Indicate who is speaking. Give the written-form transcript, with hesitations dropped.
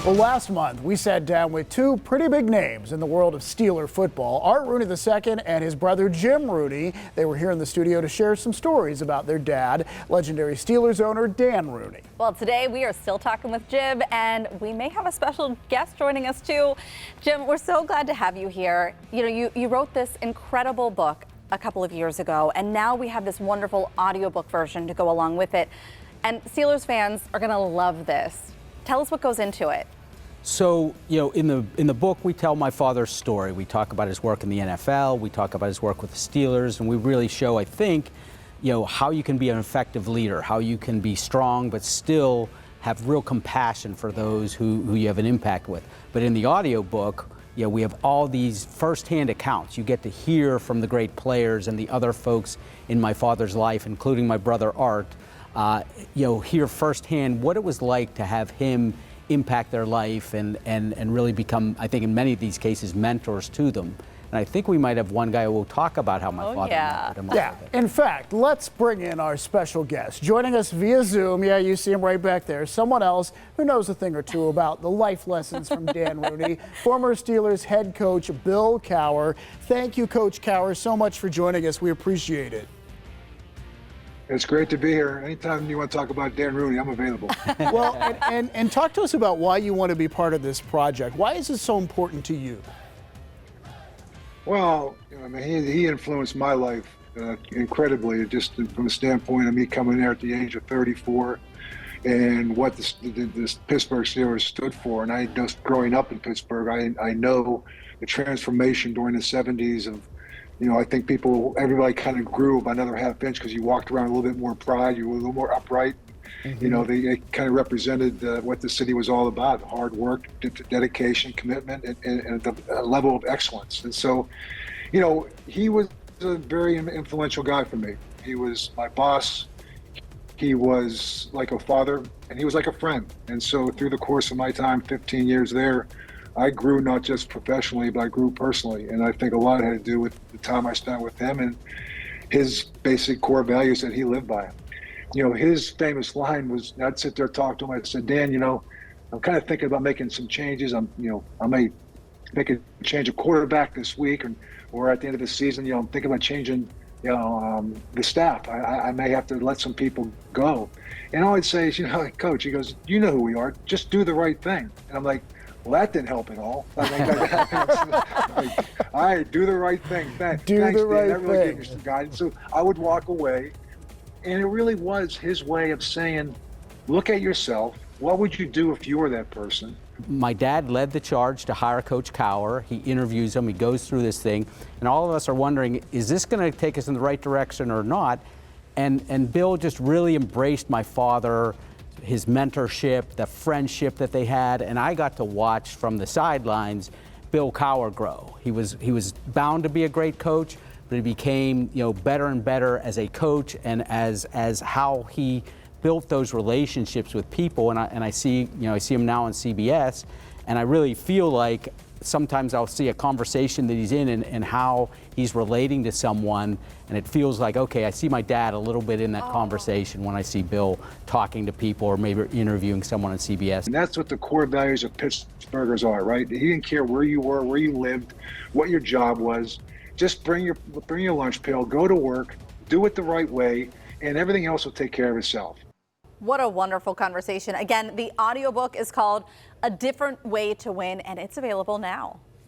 Speaker 1: Well, last month, we sat down with two pretty big names in the world of Steeler football, Art Rooney II and his brother Jim Rooney. They were here in the studio to share some stories about their dad, legendary Steelers owner Dan Rooney.
Speaker 2: Well, today we are still talking with Jim, and we may have a special guest joining us too. Jim, we're so glad to have you here. You know, you wrote this incredible book a couple of years ago, and now we have this wonderful audiobook version to go along with it. And Steelers fans are going to love this. Tell us what goes into it.
Speaker 3: So, you know, in the book, we tell my father's story. We talk about his work in the NFL. We talk about his work with the Steelers, and we really show, I think, you know, how you can be an effective leader, how you can be strong, but still have real compassion for those who you have an impact with. But in the audio book, you know, we have all these firsthand accounts. You get to hear from the great players and the other folks in my father's life, including my brother Art, you know, hear firsthand what it was like to have him impact their life and really become, I think in many of these cases, mentors to them. And I think we might have one guy who will talk about how my father mentored him.
Speaker 1: Yeah, in fact, let's bring in our special guest. Joining us via Zoom, yeah, you see him right back there, someone else who knows a thing or two about the life lessons from Dan Rooney, former Steelers head coach Bill Cowher. Thank you, Coach Cowher, so much for joining us. We appreciate it.
Speaker 4: It's great to be here. Anytime you want to talk about Dan Rooney, I'm available.
Speaker 1: Well, and talk to us about why you want to be part of this project. Why is it so important to you?
Speaker 4: Well, you know, I mean, he influenced my life incredibly, just from the standpoint of me coming there at the age of 34 and what this Pittsburgh Steelers stood for. And I just growing up in Pittsburgh, I know the transformation during the 70s of, you know, I think everybody kind of grew by another half inch because you walked around a little bit more pride, you were a little more upright. Mm-hmm. You know, they kind of represented what the city was all about: hard work, dedication, commitment, and the level of excellence. And so, you know, he was a very influential guy for me. He was my boss. He was like a father, and he was like a friend. And so through the course of my time, 15 years there, I grew not just professionally, but I grew personally. And I think a lot had to do with the time I spent with him and his basic core values that he lived by. You know, his famous line was, I'd sit there, talk to him. I said, Dan, you know, I'm kind of thinking about making some changes. I may make a change of quarterback this week, or at the end of the season, you know, I'm thinking about changing, you know, the staff. I may have to let some people go. And all I'd say is, you know, Coach, he goes, you know who we are, just do the right thing. And I'm like, well, that didn't help at all. I think all right, do the right thing. Thanks,
Speaker 1: the right
Speaker 4: Dan. That really
Speaker 1: thing.
Speaker 4: gave me some guidance. So I would walk away, and it really was his way of saying, look at yourself. What would you do if you were that person?
Speaker 3: My dad led the charge to hire Coach Cowher. He interviews him, he goes through this thing, and all of us are wondering, is this going to take us in the right direction or not? And Bill just really embraced my father, his mentorship, the friendship that they had, and I got to watch from the sidelines Bill Cowher grow. He was bound to be a great coach, but he became, you know, better and better as a coach and as how he built those relationships with people. And I see him now on CBS, and I really feel like sometimes I'll see a conversation that he's in and how he's relating to someone, and it feels like, okay, I see my dad a little bit in that conversation when I see Bill talking to people or maybe interviewing someone on CBS.
Speaker 4: And that's what the core values of Pittsburghers are, right? He didn't care where you were, where you lived, what your job was. Just bring your lunch pail, go to work, do it the right way, and everything else will take care of itself.
Speaker 2: What a wonderful conversation. Again, the audiobook is called A Different Way to Win, and it's available now.